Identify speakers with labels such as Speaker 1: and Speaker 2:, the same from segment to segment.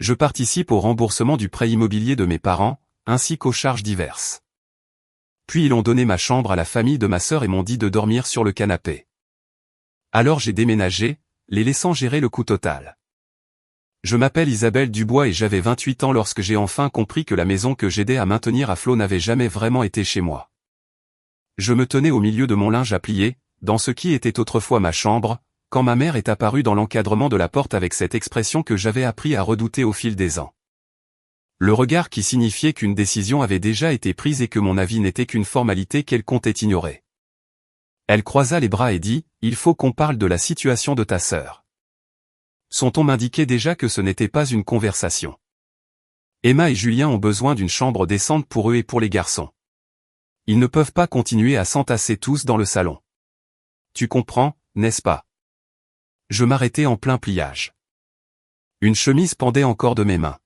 Speaker 1: Je participe au remboursement du prêt immobilier de mes parents, ainsi qu'aux charges diverses. Puis ils ont donné ma chambre à la famille de ma sœur et m'ont dit de dormir sur le canapé. Alors j'ai déménagé, les laissant gérer le coût total. Je m'appelle Isabelle Dubois et j'avais 28 ans lorsque j'ai enfin compris que la maison que j'aidais à maintenir à flot n'avait jamais vraiment été chez moi. Je me tenais au milieu de mon linge à plier, dans ce qui était autrefois ma chambre, quand ma mère est apparue dans l'encadrement de la porte avec cette expression que j'avais appris à redouter au fil des ans. Le regard qui signifiait qu'une décision avait déjà été prise et que mon avis n'était qu'une formalité qu'elle comptait ignorer. Elle croisa les bras et dit, « Il faut qu'on parle de la situation de ta sœur. » Son ton m'indiquait déjà que ce n'était pas une conversation. Emma et Julien ont besoin d'une chambre décente pour eux et pour les garçons. Ils ne peuvent pas continuer à s'entasser tous dans le salon. Tu comprends, n'est-ce pas? Je m'arrêtai en plein pliage. Une chemise pendait encore de mes mains.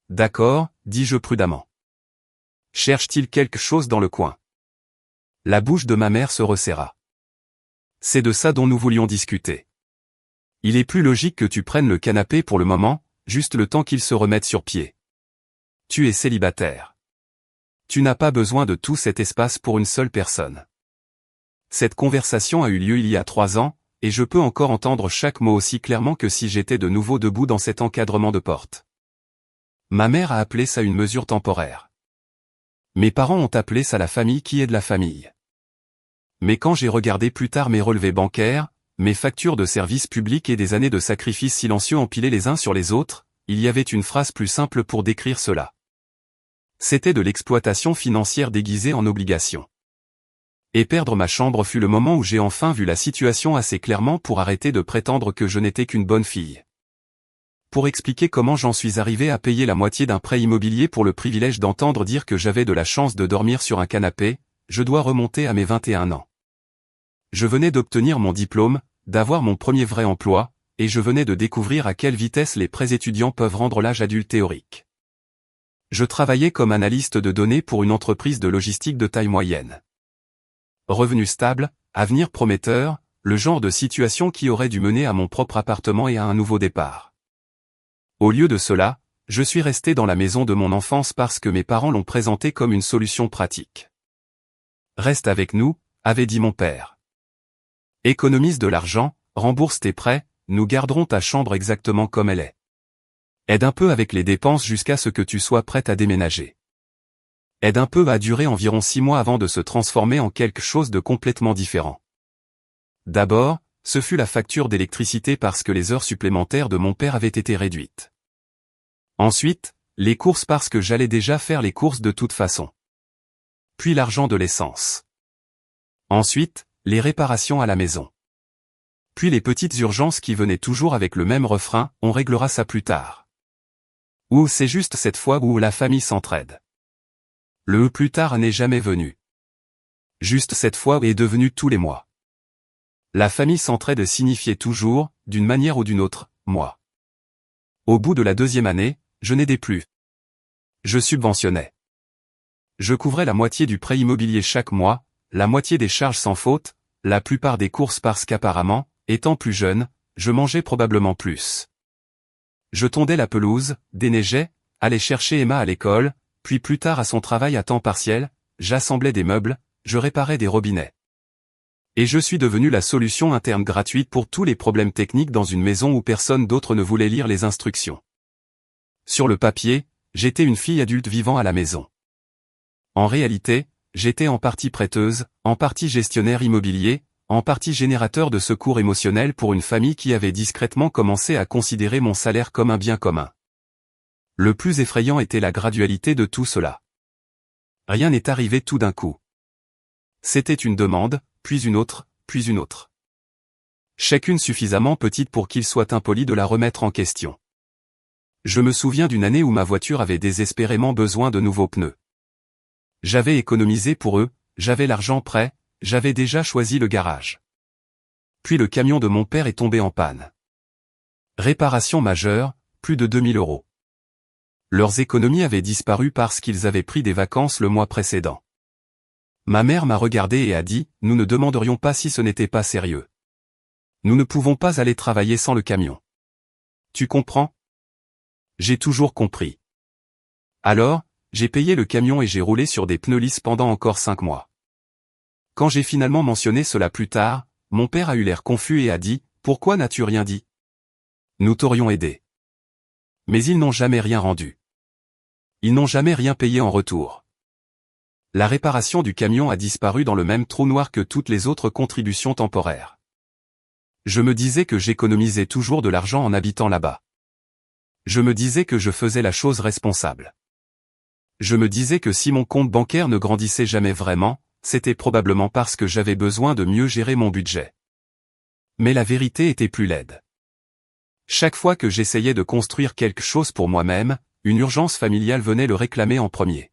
Speaker 1: D'accord, dis-je prudemment. Cherche-t-il quelque chose dans le coin? La bouche de ma mère se resserra. C'est de ça dont nous voulions discuter. Il est plus logique que tu prennes le canapé pour le moment, juste le temps qu'il se remette sur pied. Tu es célibataire. Tu n'as pas besoin de tout cet espace pour une seule personne. Cette conversation a eu lieu il y a 3 ans, et je peux encore entendre chaque mot aussi clairement que si j'étais de nouveau debout dans cet encadrement de porte. Ma mère a appelé ça une mesure temporaire. Mes parents ont appelé ça la famille qui est de la famille. Mais quand j'ai regardé plus tard mes relevés bancaires, mes factures de services publics et des années de sacrifices silencieux empilés les uns sur les autres, il y avait une phrase plus simple pour décrire cela. C'était de l'exploitation financière déguisée en obligation. Et perdre ma chambre fut le moment où j'ai enfin vu la situation assez clairement pour arrêter de prétendre que je n'étais qu'une bonne fille. Pour expliquer comment j'en suis arrivé à payer la moitié d'un prêt immobilier pour le privilège d'entendre dire que j'avais de la chance de dormir sur un canapé, je dois remonter à mes 21 ans. Je venais d'obtenir mon diplôme, d'avoir mon premier vrai emploi, et je venais de découvrir à quelle vitesse les prêts étudiants peuvent rendre l'âge adulte théorique. Je travaillais comme analyste de données pour une entreprise de logistique de taille moyenne. Revenu stable, avenir prometteur, le genre de situation qui aurait dû mener à mon propre appartement et à un nouveau départ. Au lieu de cela, je suis resté dans la maison de mon enfance parce que mes parents l'ont présenté comme une solution pratique. Reste avec nous, avait dit mon père. Économise de l'argent, rembourse tes prêts, nous garderons ta chambre exactement comme elle est. Aide un peu avec les dépenses jusqu'à ce que tu sois prête à déménager. Aide un peu a duré environ 6 mois avant de se transformer en quelque chose de complètement différent. D'abord, ce fut la facture d'électricité parce que les heures supplémentaires de mon père avaient été réduites. Ensuite, les courses parce que j'allais déjà faire les courses de toute façon. Puis l'argent de l'essence. Ensuite, les réparations à la maison. Puis les petites urgences qui venaient toujours avec le même refrain, on réglera ça plus tard. Ou c'est juste cette fois où la famille s'entraide. Le plus tard n'est jamais venu. Juste cette fois est devenu tous les mois. La famille s'entraide signifiait toujours, d'une manière ou d'une autre, moi. Au bout de la 2e année, je n'aidais plus. Je subventionnais. Je couvrais la moitié du prêt immobilier chaque mois, la moitié des charges sans faute, la plupart des courses parce qu'apparemment, étant plus jeune, je mangeais probablement plus. Je tondais la pelouse, déneigeais, allais chercher Emma à l'école, puis plus tard à son travail à temps partiel, j'assemblais des meubles, je réparais des robinets. Et je suis devenu la solution interne gratuite pour tous les problèmes techniques dans une maison où personne d'autre ne voulait lire les instructions. Sur le papier, j'étais une fille adulte vivant à la maison. En réalité, j'étais en partie prêteuse, en partie gestionnaire immobilier, en partie générateur de secours émotionnels pour une famille qui avait discrètement commencé à considérer mon salaire comme un bien commun. Le plus effrayant était la gradualité de tout cela. Rien n'est arrivé tout d'un coup. C'était une demande, puis une autre, puis une autre. Chacune suffisamment petite pour qu'il soit impoli de la remettre en question. Je me souviens d'une année où ma voiture avait désespérément besoin de nouveaux pneus. J'avais économisé pour eux, j'avais l'argent prêt, j'avais déjà choisi le garage. Puis le camion de mon père est tombé en panne. Réparation majeure, plus de 2000 €. Leurs économies avaient disparu parce qu'ils avaient pris des vacances le mois précédent. Ma mère m'a regardé et a dit, « Nous ne demanderions pas si ce n'était pas sérieux. Nous ne pouvons pas aller travailler sans le camion. Tu comprends ? J'ai toujours compris. Alors, j'ai payé le camion et j'ai roulé sur des pneus lisses pendant encore 5 mois. Quand j'ai finalement mentionné cela plus tard, mon père a eu l'air confus et a dit « Pourquoi n'as-tu rien dit ? Nous t'aurions aidé. » Mais ils n'ont jamais rien rendu. Ils n'ont jamais rien payé en retour. La réparation du camion a disparu dans le même trou noir que toutes les autres contributions temporaires. Je me disais que j'économisais toujours de l'argent en habitant là-bas. Je me disais que je faisais la chose responsable. Je me disais que si mon compte bancaire ne grandissait jamais vraiment, c'était probablement parce que j'avais besoin de mieux gérer mon budget. Mais la vérité était plus laide. Chaque fois que j'essayais de construire quelque chose pour moi-même, une urgence familiale venait le réclamer en premier.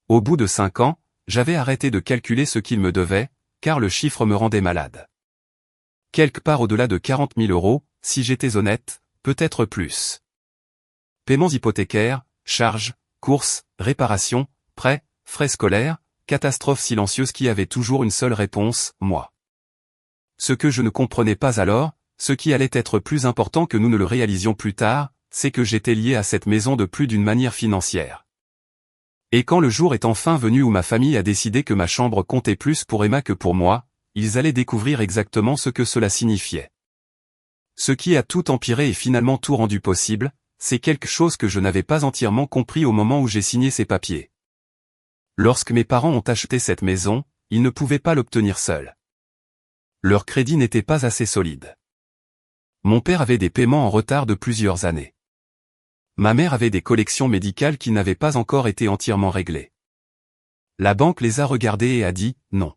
Speaker 1: Au bout de 5 ans, j'avais arrêté de calculer ce qu'il me devait, car le chiffre me rendait malade. Quelque part au-delà de 40 000 euros, si j'étais honnête, peut-être plus. Paiements hypothécaires, charges, courses, réparations, prêts, frais scolaires, catastrophes silencieuses qui avaient toujours une seule réponse, moi. Ce que je ne comprenais pas alors, ce qui allait être plus important que nous ne le réalisions plus tard, c'est que j'étais lié à cette maison de plus d'une manière financière. Et quand le jour est enfin venu où ma famille a décidé que ma chambre comptait plus pour Emma que pour moi, ils allaient découvrir exactement ce que cela signifiait. Ce qui a tout empiré et finalement tout rendu possible, c'est quelque chose que je n'avais pas entièrement compris au moment où j'ai signé ces papiers. Lorsque mes parents ont acheté cette maison, ils ne pouvaient pas l'obtenir seuls. Leur crédit n'était pas assez solide. Mon père avait des paiements en retard de plusieurs années. Ma mère avait des collections médicales qui n'avaient pas encore été entièrement réglées. La banque les a regardées et a dit « non ».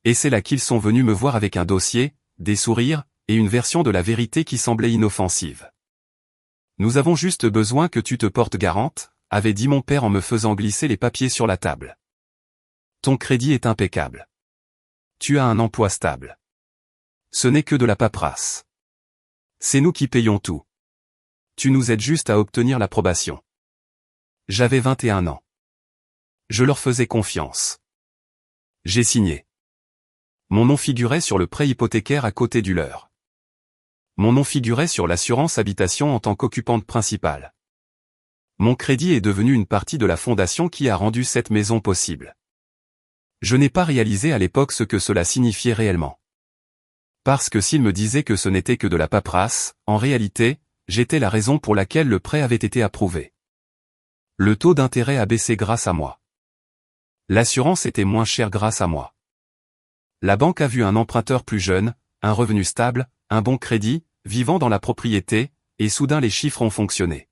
Speaker 1: Et c'est là qu'ils sont venus me voir avec un dossier, des sourires, et une version de la vérité qui semblait inoffensive. « Nous avons juste besoin que tu te portes garante », avait dit mon père en me faisant glisser les papiers sur la table. « Ton crédit est impeccable. Tu as un emploi stable. Ce n'est que de la paperasse. C'est nous qui payons tout. Tu nous aides juste à obtenir l'approbation. » J'avais 21 ans. Je leur faisais confiance. J'ai signé. Mon nom figurait sur le prêt hypothécaire à côté du leur. Mon nom figurait sur l'assurance habitation en tant qu'occupante principale. Mon crédit est devenu une partie de la fondation qui a rendu cette maison possible. Je n'ai pas réalisé à l'époque ce que cela signifiait réellement. Parce que s'ils me disaient que ce n'était que de la paperasse, en réalité, j'étais la raison pour laquelle le prêt avait été approuvé. Le taux d'intérêt a baissé grâce à moi. L'assurance était moins chère grâce à moi. La banque a vu un emprunteur plus jeune, un revenu stable, un bon crédit, vivant dans la propriété, et soudain les chiffres ont fonctionné.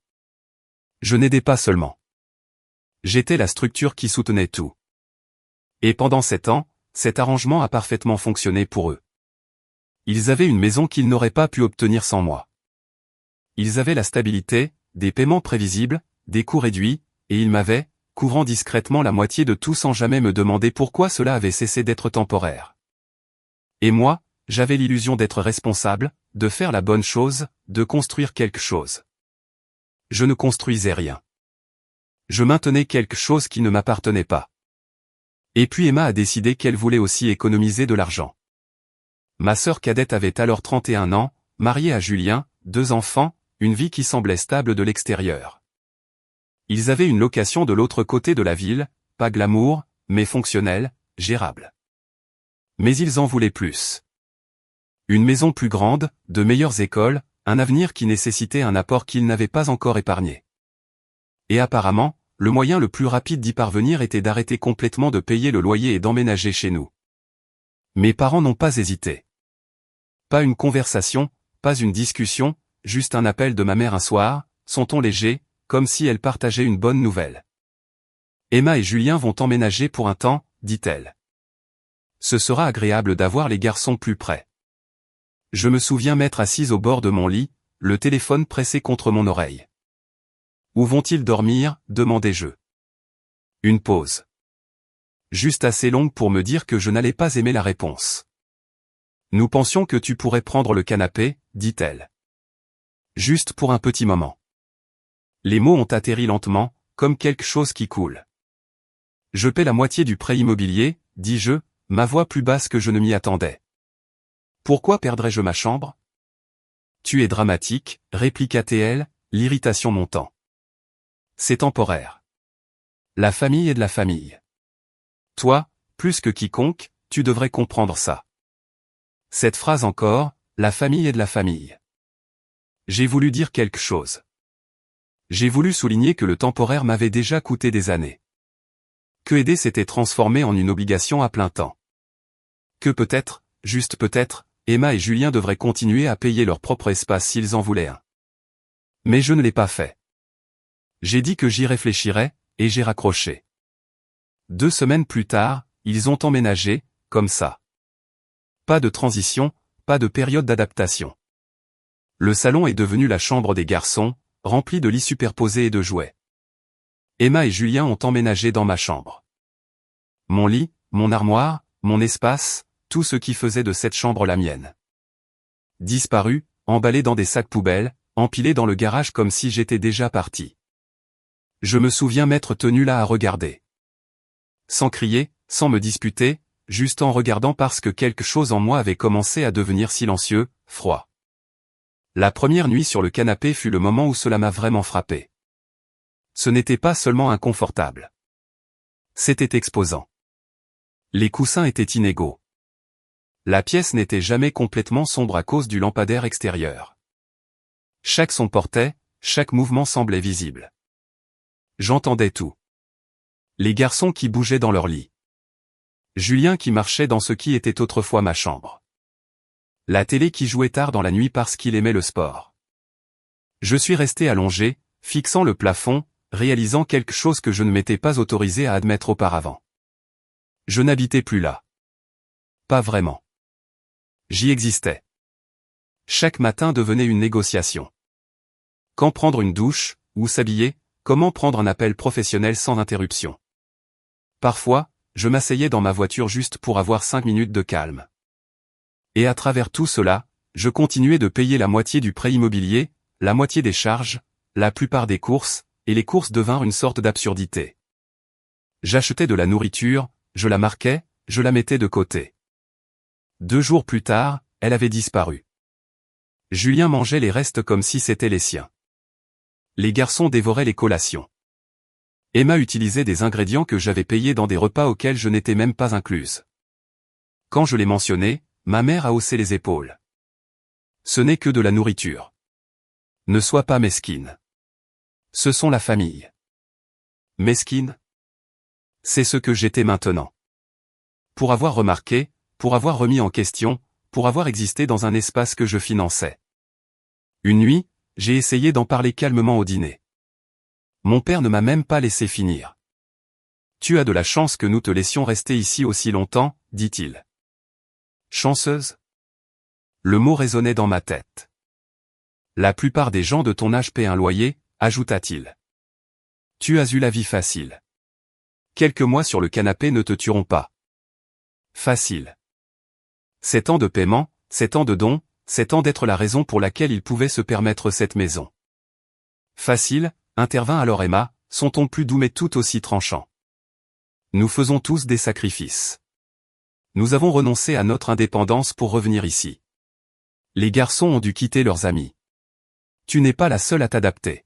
Speaker 1: Je n'aidais pas seulement. J'étais la structure qui soutenait tout. Et pendant 7 ans, cet arrangement a parfaitement fonctionné pour eux. Ils avaient une maison qu'ils n'auraient pas pu obtenir sans moi. Ils avaient la stabilité, des paiements prévisibles, des coûts réduits, et ils m'avaient, couvrant discrètement la moitié de tout sans jamais me demander pourquoi cela avait cessé d'être temporaire. Et moi, j'avais l'illusion d'être responsable, de faire la bonne chose, de construire quelque chose. Je ne construisais rien. Je maintenais quelque chose qui ne m'appartenait pas. Et puis Emma a décidé qu'elle voulait aussi économiser de l'argent. Ma sœur cadette avait alors 31 ans, mariée à Julien, 2 enfants, une vie qui semblait stable de l'extérieur. Ils avaient une location de l'autre côté de la ville, pas glamour, mais fonctionnelle, gérable. Mais ils en voulaient plus. Une maison plus grande, de meilleures écoles, un avenir qui nécessitait un apport qu'ils n'avaient pas encore épargné. Et apparemment, le moyen le plus rapide d'y parvenir était d'arrêter complètement de payer le loyer et d'emménager chez nous. Mes parents n'ont pas hésité. Pas une conversation, pas une discussion, juste un appel de ma mère un soir, son ton léger, comme si elle partageait une bonne nouvelle. « Emma et Julien vont emménager pour un temps, dit-elle. Ce sera agréable d'avoir les garçons plus près. » Je me souviens m'être assise au bord de mon lit, le téléphone pressé contre mon oreille. « Où vont-ils dormir ?» demandai-je. Une pause. Juste assez longue pour me dire que je n'allais pas aimer la réponse. « Nous pensions que tu pourrais prendre le canapé, dit-elle. Juste pour un petit moment. » Les mots ont atterri lentement, comme quelque chose qui coule. « Je paie la moitié du prêt immobilier, dis-je, ma voix plus basse que je ne m'y attendais. Pourquoi perdrais-je ma chambre ? Tu es dramatique, répliqua-t-elle, l'irritation montant. C'est temporaire. La famille est de la famille. Toi, plus que quiconque, tu devrais comprendre ça. Cette phrase encore, la famille est de la famille. J'ai voulu dire quelque chose. J'ai voulu souligner que le temporaire m'avait déjà coûté des années. Que aider s'était transformé en une obligation à plein temps. Que peut-être, juste peut-être, Emma et Julien devraient continuer à payer leur propre espace s'ils en voulaient un. Mais je ne l'ai pas fait. J'ai dit que j'y réfléchirais, et j'ai raccroché. 2 semaines plus tard, ils ont emménagé, comme ça. Pas de transition, pas de période d'adaptation. Le salon est devenu la chambre des garçons, rempli de lits superposés et de jouets. Emma et Julien ont emménagé dans ma chambre. Mon lit, mon armoire, mon espace, tout ce qui faisait de cette chambre la mienne. Disparu, emballé dans des sacs poubelles, empilé dans le garage comme si j'étais déjà parti. Je me souviens m'être tenu là à regarder. Sans crier, sans me disputer, juste en regardant parce que quelque chose en moi avait commencé à devenir silencieux, froid. La première nuit sur le canapé fut le moment où cela m'a vraiment frappé. Ce n'était pas seulement inconfortable. C'était exposant. Les coussins étaient inégaux. La pièce n'était jamais complètement sombre à cause du lampadaire extérieur. Chaque son portait, chaque mouvement semblait visible. J'entendais tout. Les garçons qui bougeaient dans leur lit. Julien qui marchait dans ce qui était autrefois ma chambre. La télé qui jouait tard dans la nuit parce qu'il aimait le sport. Je suis resté allongé, fixant le plafond, réalisant quelque chose que je ne m'étais pas autorisé à admettre auparavant. Je n'habitais plus là. Pas vraiment. J'y existais. Chaque matin devenait une négociation. Quand prendre une douche, où s'habiller, comment prendre un appel professionnel sans interruption. Parfois, je m'asseyais dans ma voiture juste pour avoir 5 minutes de calme. Et à travers tout cela, je continuais de payer la moitié du prêt immobilier, la moitié des charges, la plupart des courses, et les courses devinrent une sorte d'absurdité. J'achetais de la nourriture, je la marquais, je la mettais de côté. 2 jours plus tard, elle avait disparu. Julien mangeait les restes comme si c'étaient les siens. Les garçons dévoraient les collations. Emma utilisait des ingrédients que j'avais payés dans des repas auxquels je n'étais même pas incluse. Quand je l'ai mentionné, ma mère a haussé les épaules. Ce n'est que de la nourriture. Ne sois pas mesquine. Ce sont la famille. Mesquine? C'est ce que j'étais maintenant. Pour avoir remarqué, pour avoir remis en question, pour avoir existé dans un espace que je finançais. Une nuit, j'ai essayé d'en parler calmement au dîner. Mon père ne m'a même pas laissé finir. Tu as de la chance que nous te laissions rester ici aussi longtemps, dit-il. Chanceuse? Le mot résonnait dans ma tête. La plupart des gens de ton âge paient un loyer, ajouta-t-il. Tu as eu la vie facile. Quelques mois sur le canapé ne te tueront pas. Facile. 7 ans de paiement, 7 ans de dons, 7 ans d'être la raison pour laquelle il pouvait se permettre cette maison. Facile, intervint alors Emma, son ton plus doux mais tout aussi tranchant. Nous faisons tous des sacrifices. Nous avons renoncé à notre indépendance pour revenir ici. Les garçons ont dû quitter leurs amis. Tu n'es pas la seule à t'adapter.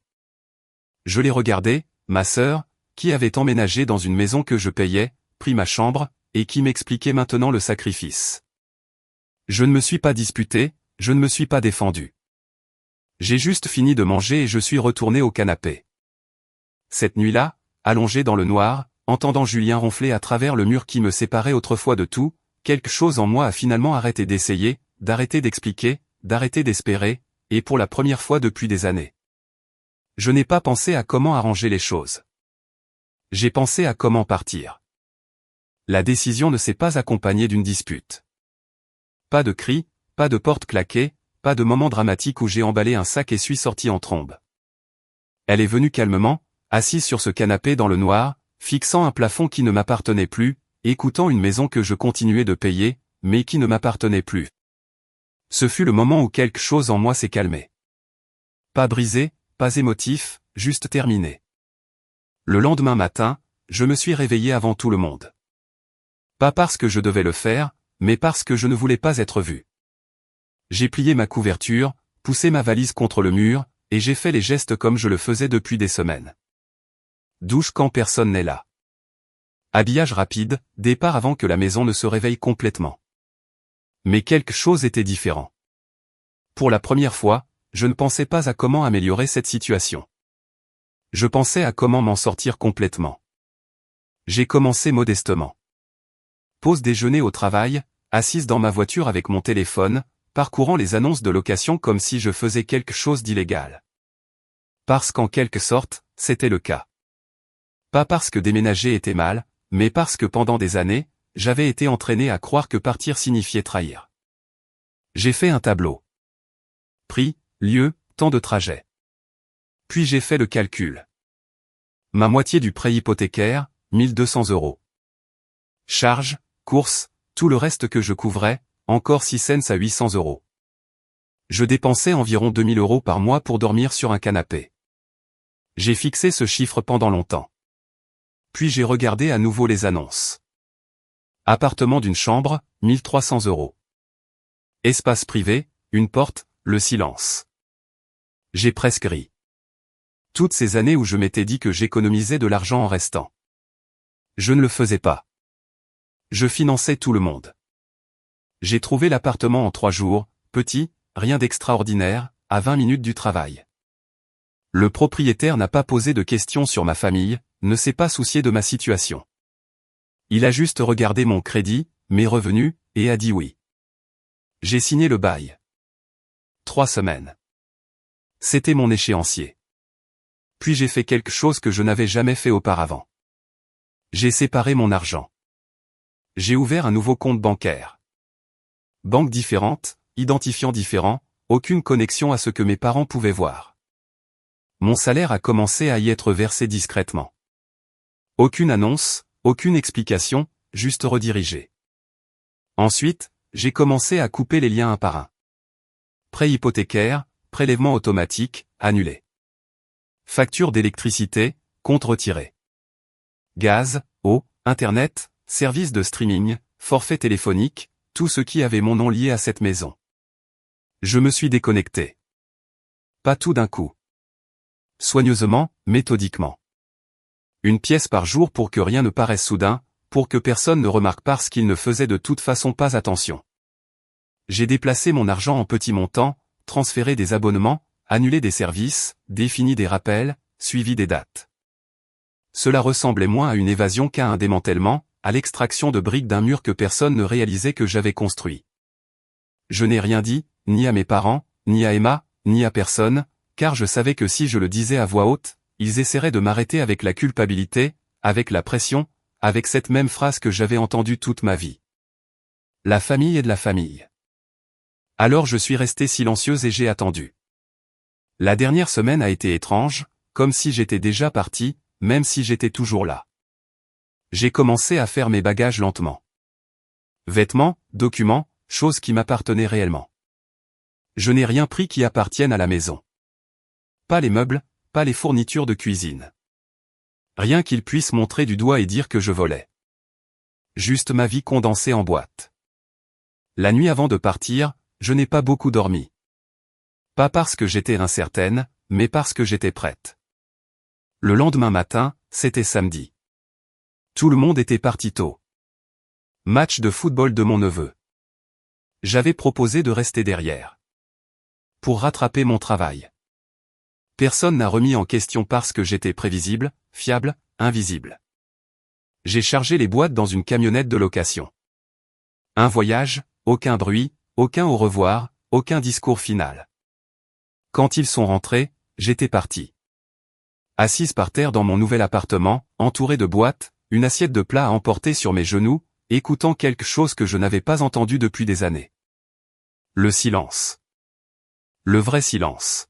Speaker 1: Je l'ai regardé, ma sœur, qui avait emménagé dans une maison que je payais, pris ma chambre, et qui m'expliquait maintenant le sacrifice. Je ne me suis pas disputé, je ne me suis pas défendu. J'ai juste fini de manger et je suis retourné au canapé. Cette nuit-là, allongé dans le noir, entendant Julien ronfler à travers le mur qui me séparait autrefois de tout, quelque chose en moi a finalement arrêté d'essayer, d'arrêter d'expliquer, d'arrêter d'espérer, et pour la première fois depuis des années. Je n'ai pas pensé à comment arranger les choses. J'ai pensé à comment partir. La décision ne s'est pas accompagnée d'une dispute. Pas de cris, pas de porte claquée, pas de moment dramatique où j'ai emballé un sac et suis sorti en trombe. Elle est venue calmement, assise sur ce canapé dans le noir, fixant un plafond qui ne m'appartenait plus, écoutant une maison que je continuais de payer, mais qui ne m'appartenait plus. Ce fut le moment où quelque chose en moi s'est calmé. Pas brisé, pas émotif, juste terminé. Le lendemain matin, je me suis réveillé avant tout le monde. Pas parce que je devais le faire, mais parce que je ne voulais pas être vu. J'ai plié ma couverture, poussé ma valise contre le mur, et j'ai fait les gestes comme je le faisais depuis des semaines. Douche quand personne n'est là. Habillage rapide, départ avant que la maison ne se réveille complètement. Mais quelque chose était différent. Pour la première fois, je ne pensais pas à comment améliorer cette situation. Je pensais à comment m'en sortir complètement. J'ai commencé modestement. Pause déjeuner au travail, assise dans ma voiture avec mon téléphone, parcourant les annonces de location comme si je faisais quelque chose d'illégal. Parce qu'en quelque sorte, c'était le cas. Pas parce que déménager était mal, mais parce que pendant des années, j'avais été entraîné à croire que partir signifiait trahir. J'ai fait un tableau. Prix, lieu, temps de trajet. Puis j'ai fait le calcul. Ma moitié du prêt hypothécaire, 1200 €. Charges, courses, tout le reste que je couvrais, encore 6 cents à 800 €. Je dépensais environ 2000 € par mois pour dormir sur un canapé. J'ai fixé ce chiffre pendant longtemps. Puis j'ai regardé à nouveau les annonces. Appartement d'une chambre, 1300 €. Espace privé, une porte, le silence. J'ai presque ri. Toutes ces années où je m'étais dit que j'économisais de l'argent en restant. Je ne le faisais pas. Je finançais tout le monde. J'ai trouvé l'appartement en 3 jours, petit, rien d'extraordinaire, à 20 minutes du travail. Le propriétaire n'a pas posé de questions sur ma famille, ne s'est pas soucié de ma situation. Il a juste regardé mon crédit, mes revenus, et a dit oui. J'ai signé le bail. 3 semaines. C'était mon échéancier. Puis j'ai fait quelque chose que je n'avais jamais fait auparavant. J'ai séparé mon argent. J'ai ouvert un nouveau compte bancaire. Banque différente, identifiant différent, aucune connexion à ce que mes parents pouvaient voir. Mon salaire a commencé à y être versé discrètement. Aucune annonce, aucune explication, juste redirigé. Ensuite, j'ai commencé à couper les liens un par un. Prêt hypothécaire, prélèvement automatique, annulé. Facture d'électricité, compte retiré. Gaz, eau, internet, service de streaming, forfait téléphonique, tout ce qui avait mon nom lié à cette maison. Je me suis déconnecté. Pas tout d'un coup. Soigneusement, méthodiquement. Une pièce par jour pour que rien ne paraisse soudain, pour que personne ne remarque parce qu'il ne faisait de toute façon pas attention. J'ai déplacé mon argent en petits montants, transféré des abonnements, annulé des services, défini des rappels, suivi des dates. Cela ressemblait moins à une évasion qu'à un démantèlement, à l'extraction de briques d'un mur que personne ne réalisait que j'avais construit. Je n'ai rien dit, ni à mes parents, ni à Emma, ni à personne, car je savais que si je le disais à voix haute, ils essaieraient de m'arrêter avec la culpabilité, avec la pression, avec cette même phrase que j'avais entendue toute ma vie. La famille est de la famille. Alors je suis restée silencieuse et j'ai attendu. La dernière semaine a été étrange, comme si j'étais déjà parti, même si j'étais toujours là. J'ai commencé à faire mes bagages lentement. Vêtements, documents, choses qui m'appartenaient réellement. Je n'ai rien pris qui appartienne à la maison. Pas les meubles, pas les fournitures de cuisine. Rien qu'ils puissent montrer du doigt et dire que je volais. Juste ma vie condensée en boîte. La nuit avant de partir, je n'ai pas beaucoup dormi. Pas parce que j'étais incertaine, mais parce que j'étais prête. Le lendemain matin, c'était samedi. Tout le monde était parti tôt. Match de football de mon neveu. J'avais proposé de rester derrière. Pour rattraper mon travail. Personne n'a remis en question parce que j'étais prévisible, fiable, invisible. J'ai chargé les boîtes dans une camionnette de location. Un voyage, aucun bruit, aucun au revoir, aucun discours final. Quand ils sont rentrés, j'étais parti. Assise par terre dans mon nouvel appartement, entourée de boîtes, une assiette de plats à emporter sur mes genoux, écoutant quelque chose que je n'avais pas entendu depuis des années. Le silence. Le vrai silence.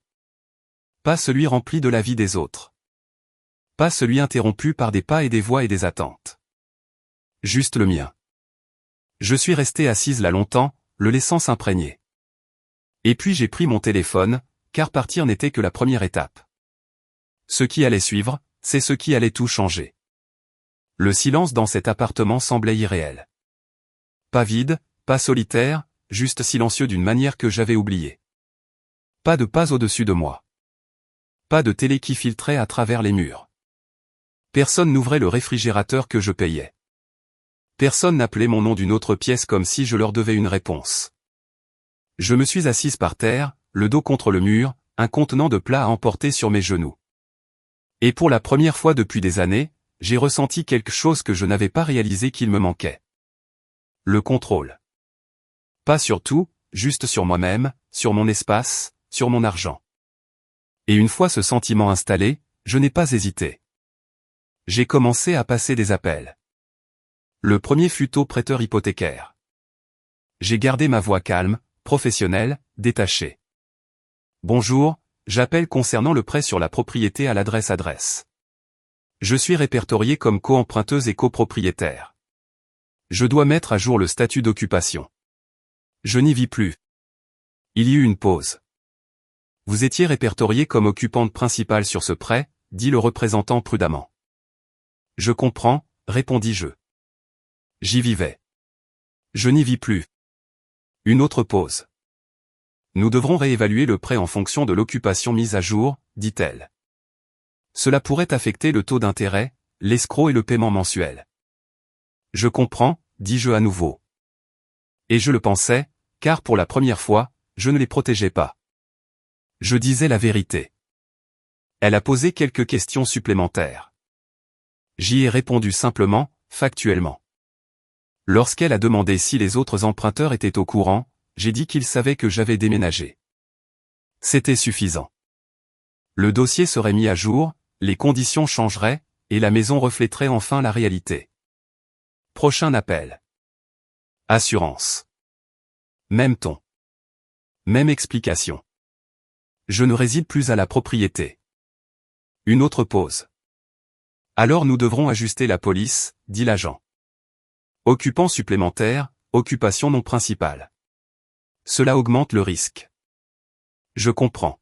Speaker 1: Pas celui rempli de la vie des autres. Pas celui interrompu par des pas et des voix et des attentes. Juste le mien. Je suis restée assise là longtemps, le laissant s'imprégner. Et puis j'ai pris mon téléphone, car partir n'était que la première étape. Ce qui allait suivre, c'est ce qui allait tout changer. Le silence dans cet appartement semblait irréel. Pas vide, pas solitaire, juste silencieux d'une manière que j'avais oubliée. Pas de pas au-dessus de moi. pas de télé qui filtrait à travers les murs. Personne n'ouvrait le réfrigérateur que je payais. Personne n'appelait mon nom d'une autre pièce comme si je leur devais une réponse. Je me suis assise par terre, le dos contre le mur, un contenant de plats à emporter sur mes genoux. Et pour la première fois depuis des années, j'ai ressenti quelque chose que je n'avais pas réalisé qu'il me manquait. Le contrôle. Pas sur tout, juste sur moi-même, sur mon espace, sur mon argent. Et une fois ce sentiment installé, je n'ai pas hésité. J'ai commencé à passer des appels. Le premier fut au prêteur hypothécaire. J'ai gardé ma voix calme, professionnelle, détachée. Bonjour, j'appelle concernant le prêt sur la propriété à l'adresse. Je suis répertorié comme co-emprunteuse et copropriétaire. Je dois mettre à jour le statut d'occupation. Je n'y vis plus. Il y eut une pause. Vous étiez répertorié comme occupante principale sur ce prêt, dit le représentant prudemment. Je comprends, répondis-je. J'y vivais. Je n'y vis plus. Une autre pause. Nous devrons réévaluer le prêt en fonction de l'occupation mise à jour, dit-elle. Cela pourrait affecter le taux d'intérêt, l'escroc et le paiement mensuel. Je comprends, dis-je à nouveau. Et je le pensais, car pour la première fois, je ne les protégeais pas. Je disais la vérité. Elle a posé quelques questions supplémentaires. J'y ai répondu simplement, factuellement. Lorsqu'elle a demandé si les autres emprunteurs étaient au courant, j'ai dit qu'ils savaient que j'avais déménagé. C'était suffisant. Le dossier serait mis à jour, les conditions changeraient, et la maison reflèterait enfin la réalité. Prochain appel. Assurance. Même ton. Même explication. Je ne réside plus à la propriété. Une autre pause. Alors nous devrons ajuster la police, dit l'agent. Occupant supplémentaire, occupation non principale. Cela augmente le risque. Je comprends.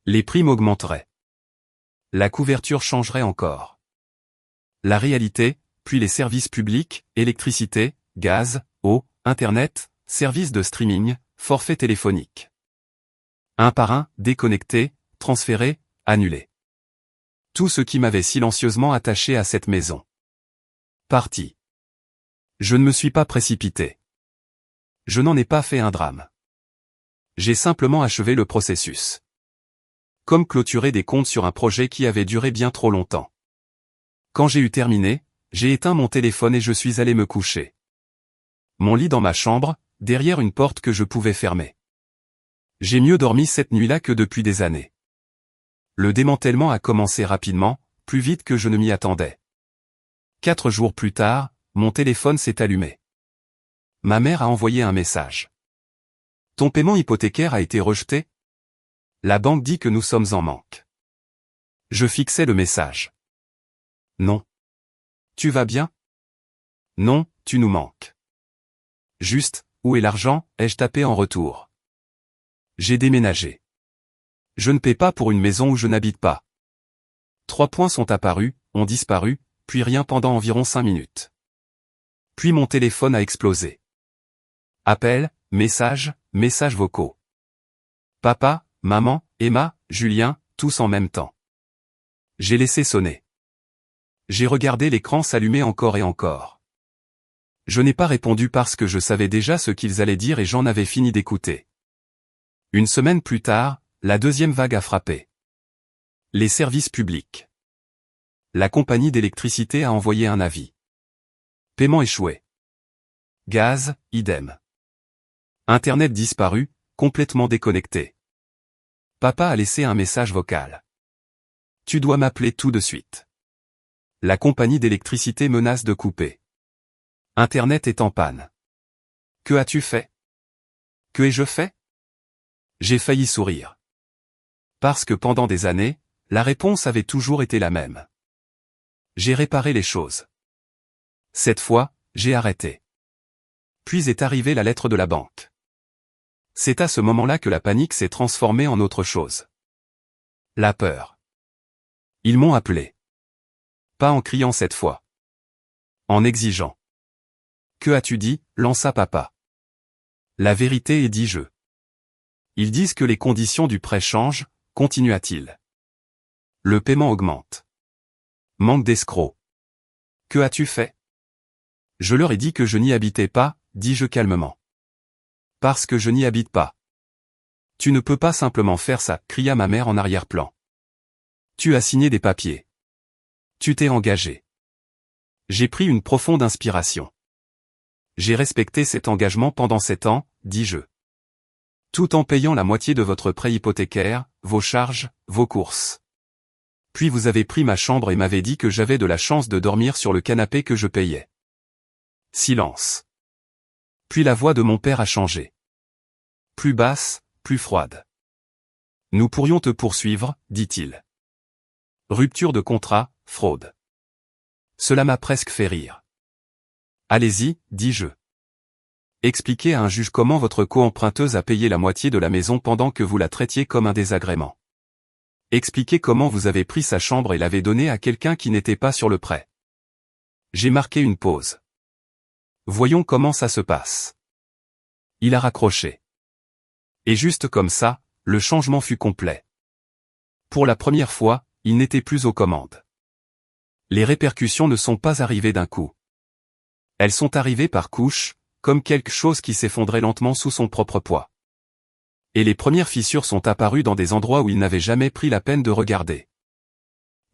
Speaker 1: Les primes augmenteraient. La couverture changerait encore. La réalité, puis les services publics, électricité, gaz, eau, internet, services de streaming, forfait téléphonique. Un par un, déconnectés, transférés, annulés. Tout ce qui m'avait silencieusement attaché à cette maison. Parti. Je ne me suis pas précipité. Je n'en ai pas fait un drame. J'ai simplement achevé le processus. Comme clôturer des comptes sur un projet qui avait duré bien trop longtemps. Quand j'ai eu terminé, j'ai éteint mon téléphone et je suis allé me coucher. Mon lit dans ma chambre, derrière une porte que je pouvais fermer. J'ai mieux dormi cette nuit-là que depuis des années. Le démantèlement a commencé rapidement, plus vite que je ne m'y attendais. 4 jours plus tard, mon téléphone s'est allumé. Ma mère a envoyé un message. Ton paiement hypothécaire a été rejeté? La banque dit que nous sommes en manque. Je fixais le message. Non. Tu vas bien? Non, tu nous manques. Juste, où est l'argent, ai-je tapé en retour. J'ai déménagé. Je ne paie pas pour une maison où je n'habite pas. 3 points sont apparus, ont disparu, puis rien pendant environ 5 minutes. Puis mon téléphone a explosé. Appels, messages vocaux. Papa, maman, Emma, Julien, tous en même temps. J'ai laissé sonner. J'ai regardé l'écran s'allumer encore et encore. Je n'ai pas répondu parce que je savais déjà ce qu'ils allaient dire et j'en avais fini d'écouter. Une semaine plus tard, la deuxième vague a frappé. Les services publics. La compagnie d'électricité a envoyé un avis. Paiement échoué. Gaz, idem. Internet disparu, complètement déconnecté. Papa a laissé un message vocal. Tu dois m'appeler tout de suite. La compagnie d'électricité menace de couper. Internet est en panne. Que as-tu fait? Que ai-je fait? J'ai failli sourire. Parce que pendant des années, la réponse avait toujours été la même. J'ai réparé les choses. Cette fois, j'ai arrêté. Puis est arrivée la lettre de la banque. C'est à ce moment-là que la panique s'est transformée en autre chose. La peur. Ils m'ont appelé. Pas en criant cette fois. En exigeant. Que as-tu dit, lança papa. La vérité est, dis-je. Ils disent que les conditions du prêt changent, continua-t-il. Le paiement augmente. Manque d'escrocs. Que as-tu fait? Je leur ai dit que je n'y habitais pas, dis-je calmement. Parce que je n'y habite pas. Tu ne peux pas simplement faire ça, cria ma mère en arrière-plan. Tu as signé des papiers. Tu t'es engagé. J'ai pris une profonde inspiration. J'ai respecté cet engagement pendant 7 ans, dis-je. Tout en payant la moitié de votre prêt hypothécaire, vos charges, vos courses. Puis vous avez pris ma chambre et m'avez dit que j'avais de la chance de dormir sur le canapé que je payais. Silence. Puis la voix de mon père a changé. Plus basse, plus froide. Nous pourrions te poursuivre, dit-il. Rupture de contrat, fraude. Cela m'a presque fait rire. Allez-y, dis-je. Expliquez à un juge comment votre co-emprunteuse a payé la moitié de la maison pendant que vous la traitiez comme un désagrément. Expliquez comment vous avez pris sa chambre et l'avez donnée à quelqu'un qui n'était pas sur le prêt. J'ai marqué une pause. Voyons comment ça se passe. Il a raccroché. Et juste comme ça, le changement fut complet. Pour la première fois, il n'était plus aux commandes. Les répercussions ne sont pas arrivées d'un coup. Elles sont arrivées par couches, comme quelque chose qui s'effondrait lentement sous son propre poids. Et les premières fissures sont apparues dans des endroits où il n'avait jamais pris la peine de regarder.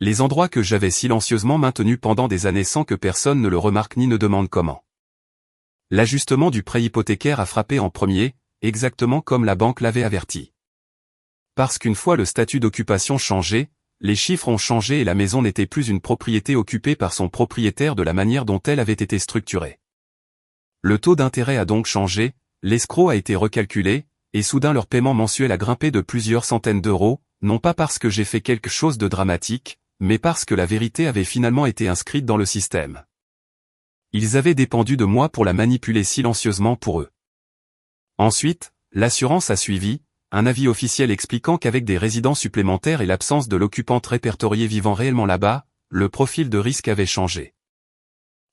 Speaker 1: Les endroits que j'avais silencieusement maintenus pendant des années sans que personne ne le remarque ni ne demande comment. L'ajustement du prêt hypothécaire a frappé en premier, exactement comme la banque l'avait averti. Parce qu'une fois le statut d'occupation changé, les chiffres ont changé et la maison n'était plus une propriété occupée par son propriétaire de la manière dont elle avait été structurée. Le taux d'intérêt a donc changé, l'escroc a été recalculé, et soudain leur paiement mensuel a grimpé de plusieurs centaines d'euros, non pas parce que j'ai fait quelque chose de dramatique, mais parce que la vérité avait finalement été inscrite dans le système. Ils avaient dépendu de moi pour la manipuler silencieusement pour eux. Ensuite, l'assurance a suivi, un avis officiel expliquant qu'avec des résidents supplémentaires et l'absence de l'occupante répertoriée vivant réellement là-bas, le profil de risque avait changé.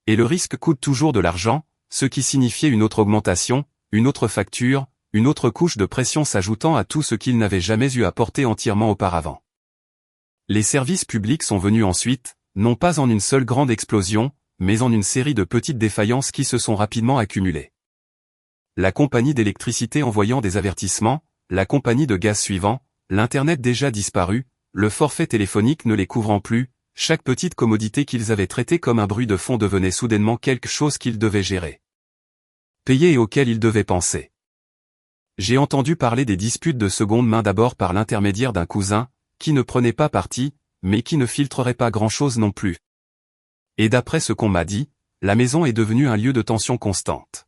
Speaker 1: Et le risque coûte toujours de l'argent, ce qui signifiait une autre augmentation, une autre facture, une autre couche de pression s'ajoutant à tout ce qu'il n'avait jamais eu à porter entièrement auparavant. Les services publics sont venus ensuite, non pas en une seule grande explosion, mais en une série de petites défaillances qui se sont rapidement accumulées. La compagnie d'électricité envoyant des avertissements, la compagnie de gaz suivant, l'Internet déjà disparu, le forfait téléphonique ne les couvrant plus, chaque petite commodité qu'ils avaient traitée comme un bruit de fond devenait soudainement quelque chose qu'ils devaient gérer. Payer et auquel ils devaient penser. J'ai entendu parler des disputes de seconde main d'abord par l'intermédiaire d'un cousin, qui ne prenait pas parti, mais qui ne filtrerait pas grand-chose non plus. Et d'après ce qu'on m'a dit, la maison est devenue un lieu de tension constante.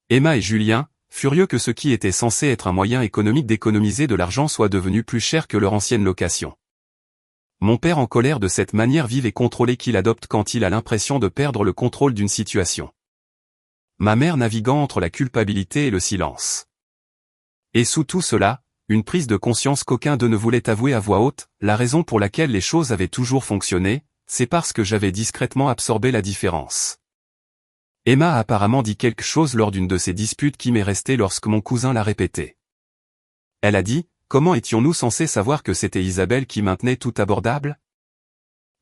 Speaker 1: Emma et Julien, furieux que ce qui était censé être un moyen économique d'économiser de l'argent soit devenu plus cher que leur ancienne location. Mon père en colère de cette manière vive et contrôlée qu'il adopte quand il a l'impression de perdre le contrôle d'une situation. Ma mère naviguant entre la culpabilité et le silence. Et sous tout cela, une prise de conscience qu'aucun d'eux ne voulait avouer à voix haute, la raison pour laquelle les choses avaient toujours fonctionné, c'est parce que j'avais discrètement absorbé la différence. Emma a apparemment dit quelque chose lors d'une de ces disputes qui m'est restée lorsque mon cousin l'a répété. Elle a dit, comment étions-nous censés savoir que c'était Isabelle qui maintenait tout abordable?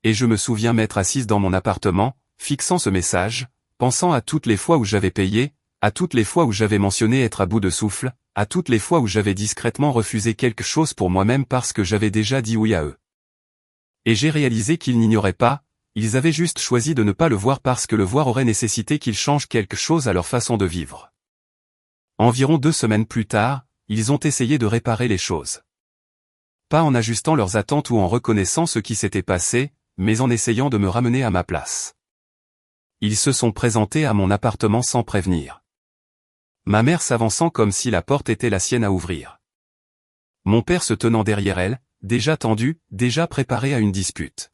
Speaker 1: Et je me souviens m'être assise dans mon appartement, fixant ce message, pensant à toutes les fois où j'avais payé, à toutes les fois où j'avais mentionné être à bout de souffle, à toutes les fois où j'avais discrètement refusé quelque chose pour moi-même parce que j'avais déjà dit oui à eux. Et j'ai réalisé qu'ils n'ignoraient pas, ils avaient juste choisi de ne pas le voir parce que le voir aurait nécessité qu'ils changent quelque chose à leur façon de vivre. Environ 2 semaines plus tard, ils ont essayé de réparer les choses. Pas en ajustant leurs attentes ou en reconnaissant ce qui s'était passé, mais en essayant de me ramener à ma place. Ils se sont présentés à mon appartement sans prévenir. Ma mère s'avançant comme si la porte était la sienne à ouvrir. Mon père se tenant derrière elle, déjà tendu, déjà préparé à une dispute.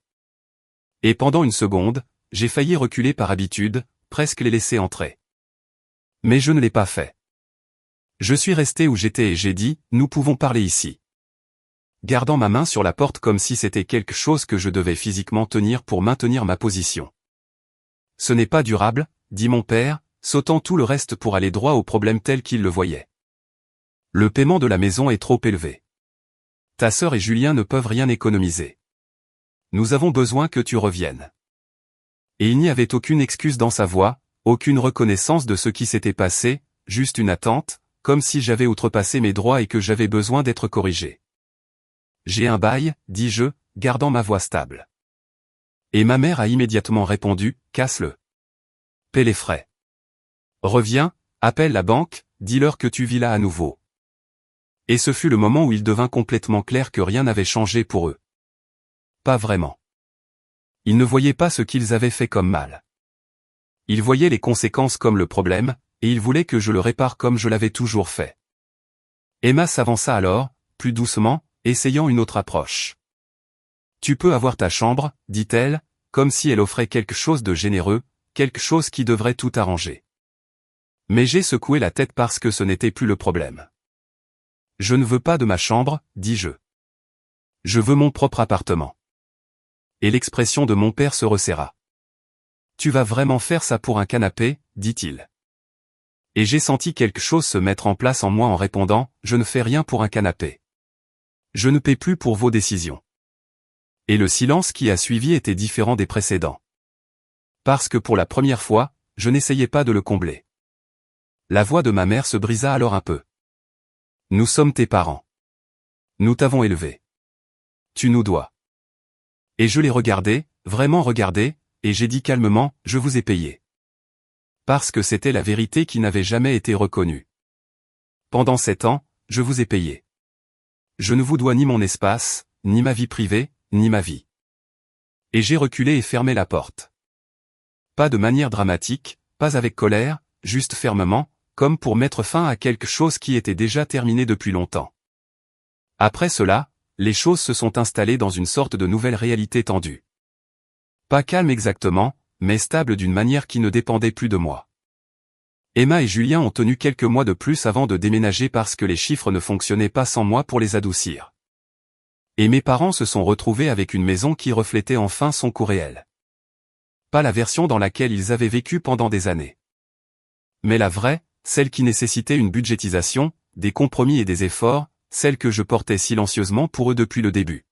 Speaker 1: Et pendant une seconde, j'ai failli reculer par habitude, presque les laisser entrer. Mais je ne l'ai pas fait. Je suis resté où j'étais et j'ai dit, nous pouvons parler ici. Gardant ma main sur la porte comme si c'était quelque chose que je devais physiquement tenir pour maintenir ma position. Ce n'est pas durable, dit mon père, sautant tout le reste pour aller droit au problème tel qu'il le voyait. Le paiement de la maison est trop élevé. Ta sœur et Julien ne peuvent rien économiser. Nous avons besoin que tu reviennes. Et il n'y avait aucune excuse dans sa voix, aucune reconnaissance de ce qui s'était passé, juste une attente, comme si j'avais outrepassé mes droits et que j'avais besoin d'être corrigé. J'ai un bail, dis-je, gardant ma voix stable. Et ma mère a immédiatement répondu, casse-le. Paie les frais. Reviens, appelle la banque, dis-leur que tu vis là à nouveau. Et ce fut le moment où il devint complètement clair que rien n'avait changé pour eux. Pas vraiment. Ils ne voyaient pas ce qu'ils avaient fait comme mal. Ils voyaient les conséquences comme le problème, et ils voulaient que je le répare comme je l'avais toujours fait. Emma s'avança alors, plus doucement, essayant une autre approche. Tu peux avoir ta chambre, dit-elle, comme si elle offrait quelque chose de généreux, quelque chose qui devrait tout arranger. Mais j'ai secoué la tête parce que ce n'était plus le problème. Je ne veux pas de ma chambre, dis-je. Je veux mon propre appartement. Et l'expression de mon père se resserra. Tu vas vraiment faire ça pour un canapé, dit-il. Et j'ai senti quelque chose se mettre en place en moi en répondant, je ne fais rien pour un canapé. Je ne paie plus pour vos décisions. Et le silence qui a suivi était différent des précédents. Parce que pour la première fois, je n'essayais pas de le combler. La voix de ma mère se brisa alors un peu. Nous sommes tes parents. Nous t'avons élevé. Tu nous dois. Et je l'ai regardé, vraiment regardé, et j'ai dit calmement, je vous ai payé. Parce que c'était la vérité qui n'avait jamais été reconnue. Pendant 7 ans, je vous ai payé. Je ne vous dois ni mon espace, ni ma vie privée, ni ma vie. Et j'ai reculé et fermé la porte. Pas de manière dramatique, pas avec colère, juste fermement, comme pour mettre fin à quelque chose qui était déjà terminé depuis longtemps. Après cela, les choses se sont installées dans une sorte de nouvelle réalité tendue. Pas calme exactement, mais stable d'une manière qui ne dépendait plus de moi. Emma et Julien ont tenu quelques mois de plus avant de déménager parce que les chiffres ne fonctionnaient pas sans moi pour les adoucir. Et mes parents se sont retrouvés avec une maison qui reflétait enfin son coût réel. Pas la version dans laquelle ils avaient vécu pendant des années. Mais la vraie, celle qui nécessitait une budgétisation, des compromis et des efforts, celle que je portais silencieusement pour eux depuis le début.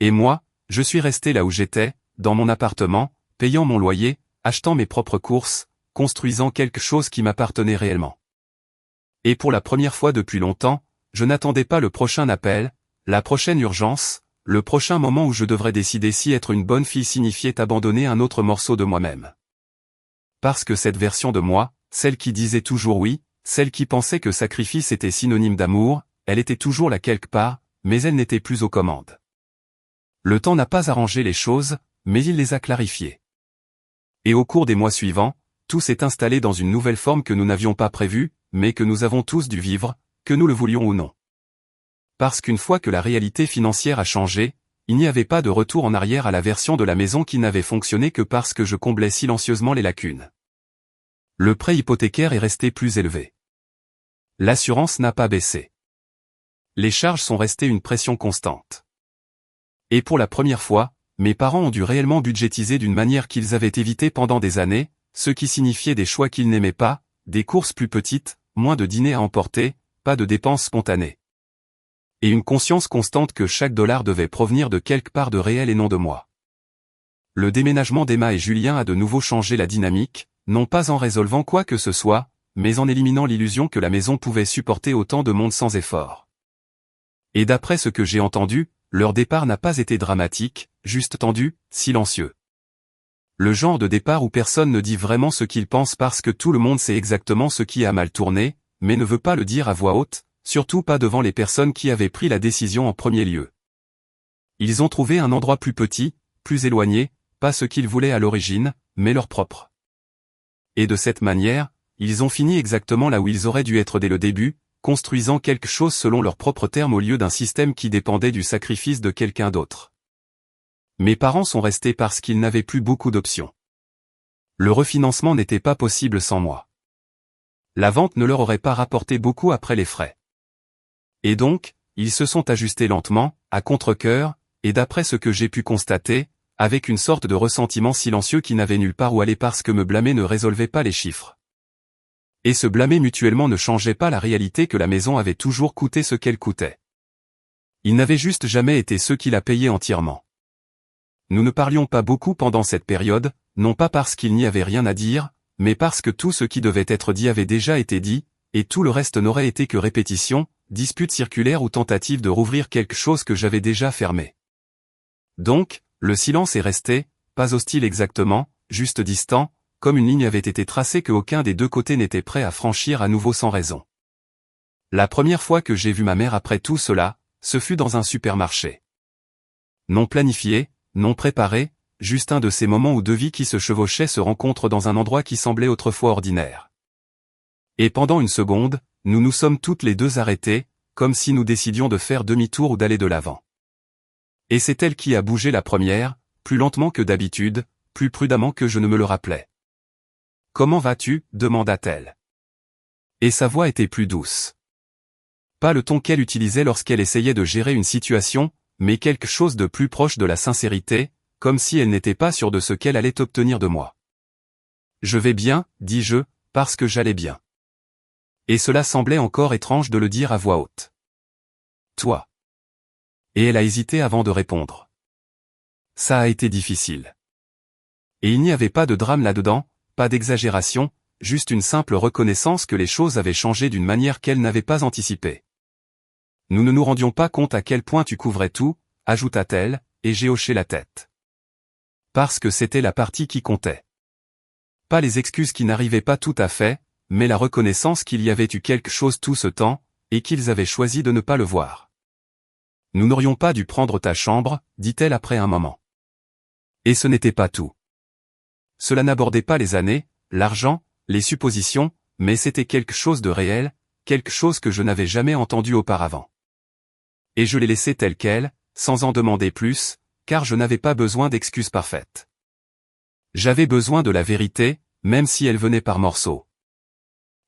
Speaker 1: Et moi, je suis resté là où j'étais, dans mon appartement, payant mon loyer, achetant mes propres courses, construisant quelque chose qui m'appartenait réellement. Et pour la première fois depuis longtemps, je n'attendais pas le prochain appel, la prochaine urgence, le prochain moment où je devrais décider si être une bonne fille signifiait abandonner un autre morceau de moi-même. Parce que cette version de moi, celle qui disait toujours oui, celle qui pensait que sacrifice était synonyme d'amour, elle était toujours là quelque part, mais elle n'était plus aux commandes. Le temps n'a pas arrangé les choses, mais il les a clarifiées. Et au cours des mois suivants, tout s'est installé dans une nouvelle forme que nous n'avions pas prévue, mais que nous avons tous dû vivre, que nous le voulions ou non. Parce qu'une fois que la réalité financière a changé, il n'y avait pas de retour en arrière à la version de la maison qui n'avait fonctionné que parce que je comblais silencieusement les lacunes. Le prêt hypothécaire est resté plus élevé. L'assurance n'a pas baissé. Les charges sont restées une pression constante. Et pour la première fois, mes parents ont dû réellement budgétiser d'une manière qu'ils avaient évitée pendant des années, ce qui signifiait des choix qu'ils n'aimaient pas, des courses plus petites, moins de dîners à emporter, pas de dépenses spontanées. Et une conscience constante que chaque dollar devait provenir de quelque part de réel et non de moi. Le déménagement d'Emma et Julien a de nouveau changé la dynamique, non pas en résolvant quoi que ce soit, mais en éliminant l'illusion que la maison pouvait supporter autant de monde sans effort. Et d'après ce que j'ai entendu, leur départ n'a pas été dramatique, juste tendu, silencieux. Le genre de départ où personne ne dit vraiment ce qu'il pense parce que tout le monde sait exactement ce qui a mal tourné, mais ne veut pas le dire à voix haute, surtout pas devant les personnes qui avaient pris la décision en premier lieu. Ils ont trouvé un endroit plus petit, plus éloigné, pas ce qu'ils voulaient à l'origine, mais leur propre. Et de cette manière, ils ont fini exactement là où ils auraient dû être dès le début, construisant quelque chose selon leurs propres termes au lieu d'un système qui dépendait du sacrifice de quelqu'un d'autre. Mes parents sont restés parce qu'ils n'avaient plus beaucoup d'options. Le refinancement n'était pas possible sans moi. La vente ne leur aurait pas rapporté beaucoup après les frais. Et donc, ils se sont ajustés lentement, à contre-cœur, et d'après ce que j'ai pu constater, avec une sorte de ressentiment silencieux qui n'avait nulle part où aller parce que me blâmer ne résolvait pas les chiffres. Et se blâmer mutuellement ne changeait pas la réalité que la maison avait toujours coûté ce qu'elle coûtait. Ils n'avaient juste jamais été ceux qui la payaient entièrement. Nous ne parlions pas beaucoup pendant cette période, non pas parce qu'il n'y avait rien à dire, mais parce que tout ce qui devait être dit avait déjà été dit, et tout le reste n'aurait été que répétition, dispute circulaire ou tentative de rouvrir quelque chose que j'avais déjà fermé. Donc, le silence est resté, pas hostile exactement, juste distant, comme une ligne avait été tracée que aucun des deux côtés n'était prêt à franchir à nouveau sans raison. La première fois que j'ai vu ma mère après tout cela, ce fut dans un supermarché. Non planifié, non préparé, juste un de ces moments où deux vies qui se chevauchaient se rencontrent dans un endroit qui semblait autrefois ordinaire. Et pendant une seconde, nous nous sommes toutes les deux arrêtées, comme si nous décidions de faire demi-tour ou d'aller de l'avant. Et c'est elle qui a bougé la première, plus lentement que d'habitude, plus prudemment que je ne me le rappelais. « Comment vas-tu » demanda-t-elle. Et sa voix était plus douce. Pas le ton qu'elle utilisait lorsqu'elle essayait de gérer une situation, mais quelque chose de plus proche de la sincérité, comme si elle n'était pas sûre de ce qu'elle allait obtenir de moi. « Je vais bien, dis-je, parce que j'allais bien. » Et cela semblait encore étrange de le dire à voix haute. « Toi. » Et elle a hésité avant de répondre. Ça a été difficile. Et il n'y avait pas de drame là-dedans, pas d'exagération, juste une simple reconnaissance que les choses avaient changé d'une manière qu'elle n'avait pas anticipée. Nous ne nous rendions pas compte à quel point tu couvrais tout, ajouta-t-elle, et j'ai hoché la tête. Parce que c'était la partie qui comptait. Pas les excuses qui n'arrivaient pas tout à fait, mais la reconnaissance qu'il y avait eu quelque chose tout ce temps, et qu'ils avaient choisi de ne pas le voir. Nous n'aurions pas dû prendre ta chambre, dit-elle après un moment. Et ce n'était pas tout. Cela n'abordait pas les années, l'argent, les suppositions, mais c'était quelque chose de réel, quelque chose que je n'avais jamais entendu auparavant. Et je l'ai laissé tel quel, sans en demander plus, car je n'avais pas besoin d'excuses parfaites. J'avais besoin de la vérité, même si elle venait par morceaux.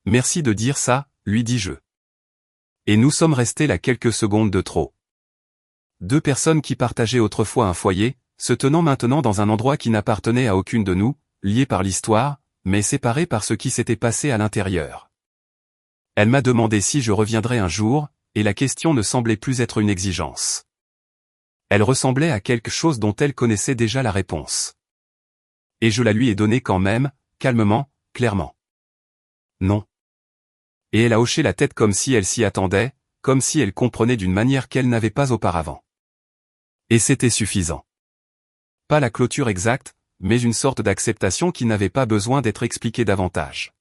Speaker 1: Merci de dire ça, lui dis-je. Et nous sommes restés là quelques secondes de trop. Deux personnes qui partageaient autrefois un foyer, se tenant maintenant dans un endroit qui n'appartenait à aucune de nous, liées par l'histoire, mais séparées par ce qui s'était passé à l'intérieur. Elle m'a demandé si je reviendrais un jour, et la question ne semblait plus être une exigence. Elle ressemblait à quelque chose dont elle connaissait déjà la réponse. Et je la lui ai donnée quand même, calmement, clairement. Non. Et elle a hoché la tête comme si elle s'y attendait, comme si elle comprenait d'une manière qu'elle n'avait pas auparavant. Et c'était suffisant. Pas la clôture exacte, mais une sorte d'acceptation qui n'avait pas besoin d'être expliquée davantage.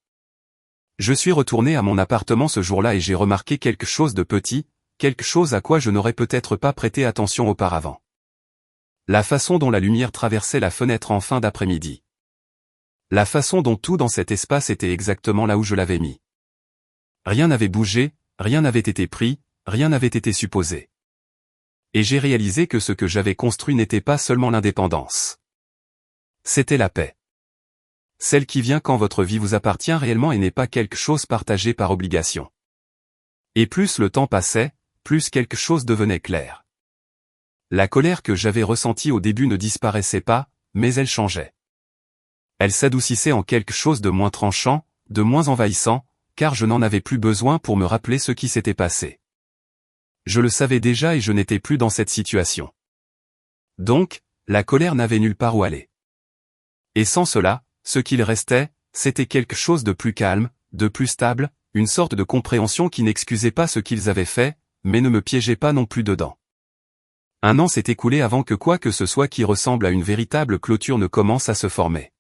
Speaker 1: Je suis retourné à mon appartement ce jour-là et j'ai remarqué quelque chose de petit, quelque chose à quoi je n'aurais peut-être pas prêté attention auparavant. La façon dont la lumière traversait la fenêtre en fin d'après-midi. La façon dont tout dans cet espace était exactement là où je l'avais mis. Rien n'avait bougé, rien n'avait été pris, rien n'avait été supposé. Et j'ai réalisé que ce que j'avais construit n'était pas seulement l'indépendance. C'était la paix. Celle qui vient quand votre vie vous appartient réellement et n'est pas quelque chose partagé par obligation. Et plus le temps passait, plus quelque chose devenait clair. La colère que j'avais ressentie au début ne disparaissait pas, mais elle changeait. Elle s'adoucissait en quelque chose de moins tranchant, de moins envahissant, car je n'en avais plus besoin pour me rappeler ce qui s'était passé. Je le savais déjà et je n'étais plus dans cette situation. Donc, la colère n'avait nulle part où aller. Et sans cela, ce qu'il restait, c'était quelque chose de plus calme, de plus stable, une sorte de compréhension qui n'excusait pas ce qu'ils avaient fait, mais ne me piégeait pas non plus dedans. Un an s'est écoulé avant que quoi que ce soit qui ressemble à une véritable clôture ne commence à se former.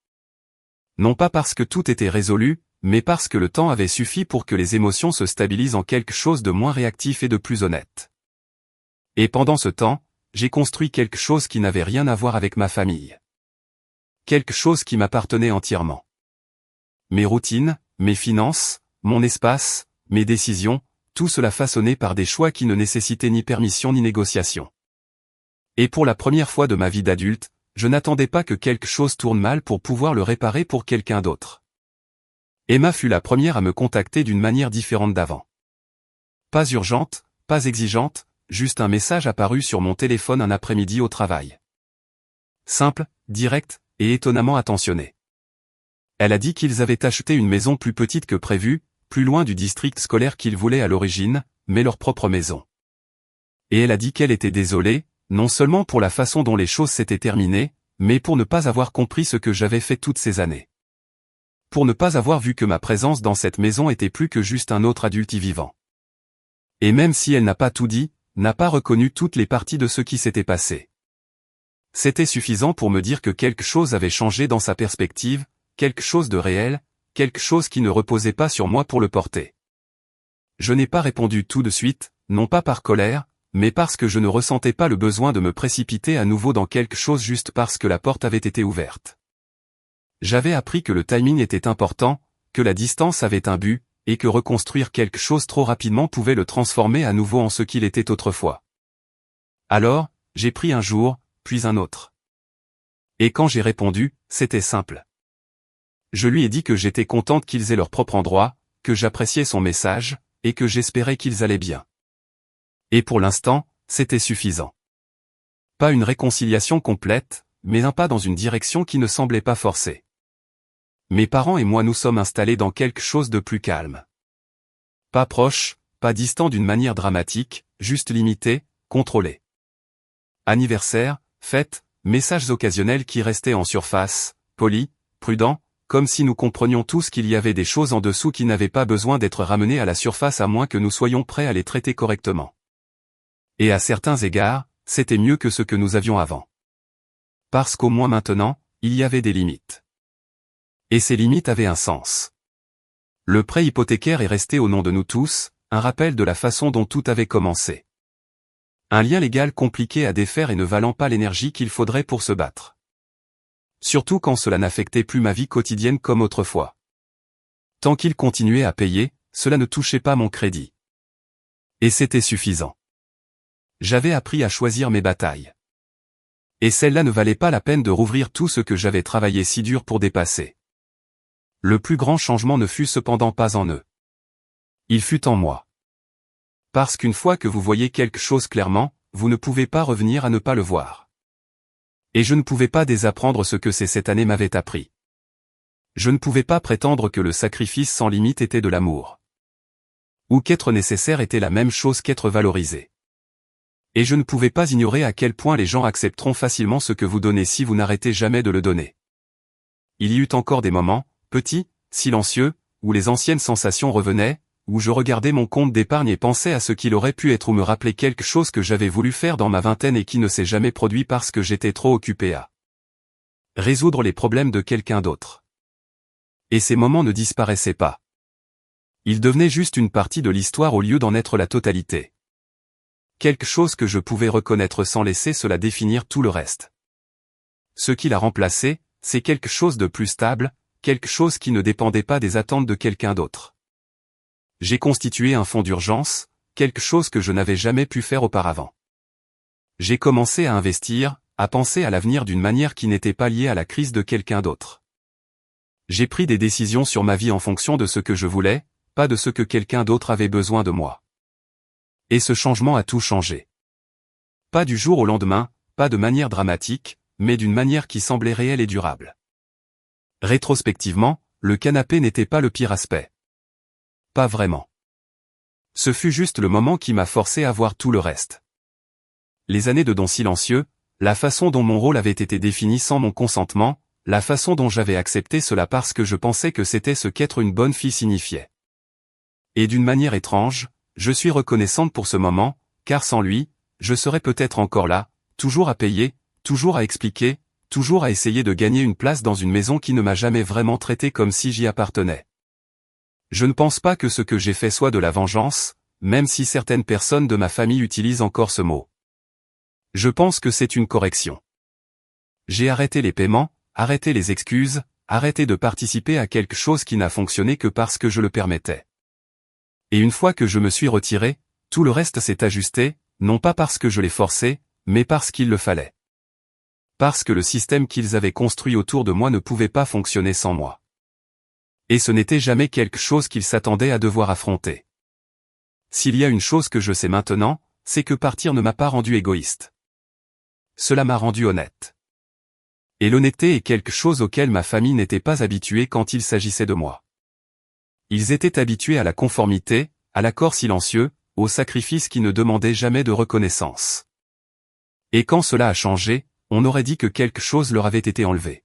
Speaker 1: Non pas parce que tout était résolu, mais parce que le temps avait suffi pour que les émotions se stabilisent en quelque chose de moins réactif et de plus honnête. Et pendant ce temps, j'ai construit quelque chose qui n'avait rien à voir avec ma famille. Quelque chose qui m'appartenait entièrement. Mes routines, mes finances, mon espace, mes décisions, tout cela façonné par des choix qui ne nécessitaient ni permission ni négociation. Et pour la première fois de ma vie d'adulte, je n'attendais pas que quelque chose tourne mal pour pouvoir le réparer pour quelqu'un d'autre. Emma fut la première à me contacter d'une manière différente d'avant. Pas urgente, pas exigeante, juste un message apparu sur mon téléphone un après-midi au travail. Simple, direct, et étonnamment attentionné. Elle a dit qu'ils avaient acheté une maison plus petite que prévu, plus loin du district scolaire qu'ils voulaient à l'origine, mais leur propre maison. Et elle a dit qu'elle était désolée, non seulement pour la façon dont les choses s'étaient terminées, mais pour ne pas avoir compris ce que j'avais fait toutes ces années. Pour ne pas avoir vu que ma présence dans cette maison était plus que juste un autre adulte y vivant. Et même si elle n'a pas tout dit, n'a pas reconnu toutes les parties de ce qui s'était passé. C'était suffisant pour me dire que quelque chose avait changé dans sa perspective, quelque chose de réel, quelque chose qui ne reposait pas sur moi pour le porter. Je n'ai pas répondu tout de suite, non pas par colère, mais parce que je ne ressentais pas le besoin de me précipiter à nouveau dans quelque chose juste parce que la porte avait été ouverte. J'avais appris que le timing était important, que la distance avait un but, et que reconstruire quelque chose trop rapidement pouvait le transformer à nouveau en ce qu'il était autrefois. Alors, j'ai pris un jour, puis un autre. Et quand j'ai répondu, c'était simple. Je lui ai dit que j'étais contente qu'ils aient leur propre endroit, que j'appréciais son message, et que j'espérais qu'ils allaient bien. Et pour l'instant, c'était suffisant. Pas une réconciliation complète, mais un pas dans une direction qui ne semblait pas forcée. Mes parents et moi nous sommes installés dans quelque chose de plus calme. Pas proche, pas distant d'une manière dramatique, juste limité, contrôlé. Anniversaire, fête, messages occasionnels qui restaient en surface, polis, prudents, comme si nous comprenions tous qu'il y avait des choses en dessous qui n'avaient pas besoin d'être ramenées à la surface à moins que nous soyons prêts à les traiter correctement. Et à certains égards, c'était mieux que ce que nous avions avant. Parce qu'au moins maintenant, il y avait des limites. Et ces limites avaient un sens. Le prêt hypothécaire est resté au nom de nous tous, un rappel de la façon dont tout avait commencé. Un lien légal compliqué à défaire et ne valant pas l'énergie qu'il faudrait pour se battre. Surtout quand cela n'affectait plus ma vie quotidienne comme autrefois. Tant qu'il continuait à payer, cela ne touchait pas mon crédit. Et c'était suffisant. J'avais appris à choisir mes batailles. Et celle-là ne valait pas la peine de rouvrir tout ce que j'avais travaillé si dur pour dépasser. Le plus grand changement ne fut cependant pas en eux. Il fut en moi. Parce qu'une fois que vous voyez quelque chose clairement, vous ne pouvez pas revenir à ne pas le voir. Et je ne pouvais pas désapprendre ce que cette année m'avait appris. Je ne pouvais pas prétendre que le sacrifice sans limite était de l'amour. Ou qu'être nécessaire était la même chose qu'être valorisé. Et je ne pouvais pas ignorer à quel point les gens accepteront facilement ce que vous donnez si vous n'arrêtez jamais de le donner. Il y eut encore des moments, petits, silencieux, où les anciennes sensations revenaient, où je regardais mon compte d'épargne et pensais à ce qu'il aurait pu être ou me rappeler quelque chose que j'avais voulu faire dans ma vingtaine et qui ne s'est jamais produit parce que j'étais trop occupé à résoudre les problèmes de quelqu'un d'autre. Et ces moments ne disparaissaient pas. Ils devenaient juste une partie de l'histoire au lieu d'en être la totalité. Quelque chose que je pouvais reconnaître sans laisser cela définir tout le reste. Ce qui l'a remplacé, c'est quelque chose de plus stable, quelque chose qui ne dépendait pas des attentes de quelqu'un d'autre. J'ai constitué un fonds d'urgence, quelque chose que je n'avais jamais pu faire auparavant. J'ai commencé à investir, à penser à l'avenir d'une manière qui n'était pas liée à la crise de quelqu'un d'autre. J'ai pris des décisions sur ma vie en fonction de ce que je voulais, pas de ce que quelqu'un d'autre avait besoin de moi. Et ce changement a tout changé. Pas du jour au lendemain, pas de manière dramatique, mais d'une manière qui semblait réelle et durable. Rétrospectivement, le canapé n'était pas le pire aspect. Pas vraiment. Ce fut juste le moment qui m'a forcé à voir tout le reste. Les années de dons silencieux, la façon dont mon rôle avait été défini sans mon consentement, la façon dont j'avais accepté cela parce que je pensais que c'était ce qu'être une bonne fille signifiait. Et d'une manière étrange, je suis reconnaissante pour ce moment, car sans lui, je serais peut-être encore là, toujours à payer, toujours à expliquer, toujours à essayer de gagner une place dans une maison qui ne m'a jamais vraiment traité comme si j'y appartenais. Je ne pense pas que ce que j'ai fait soit de la vengeance, même si certaines personnes de ma famille utilisent encore ce mot. Je pense que c'est une correction. J'ai arrêté les paiements, arrêté les excuses, arrêté de participer à quelque chose qui n'a fonctionné que parce que je le permettais. Et une fois que je me suis retiré, tout le reste s'est ajusté, non pas parce que je l'ai forcé, mais parce qu'il le fallait. Parce que le système qu'ils avaient construit autour de moi ne pouvait pas fonctionner sans moi. Et ce n'était jamais quelque chose qu'ils s'attendaient à devoir affronter. S'il y a une chose que je sais maintenant, c'est que partir ne m'a pas rendu égoïste. Cela m'a rendu honnête. Et l'honnêteté est quelque chose auquel ma famille n'était pas habituée quand il s'agissait de moi. Ils étaient habitués à la conformité, à l'accord silencieux, au sacrifice qui ne demandait jamais de reconnaissance. Et quand cela a changé, on aurait dit que quelque chose leur avait été enlevé.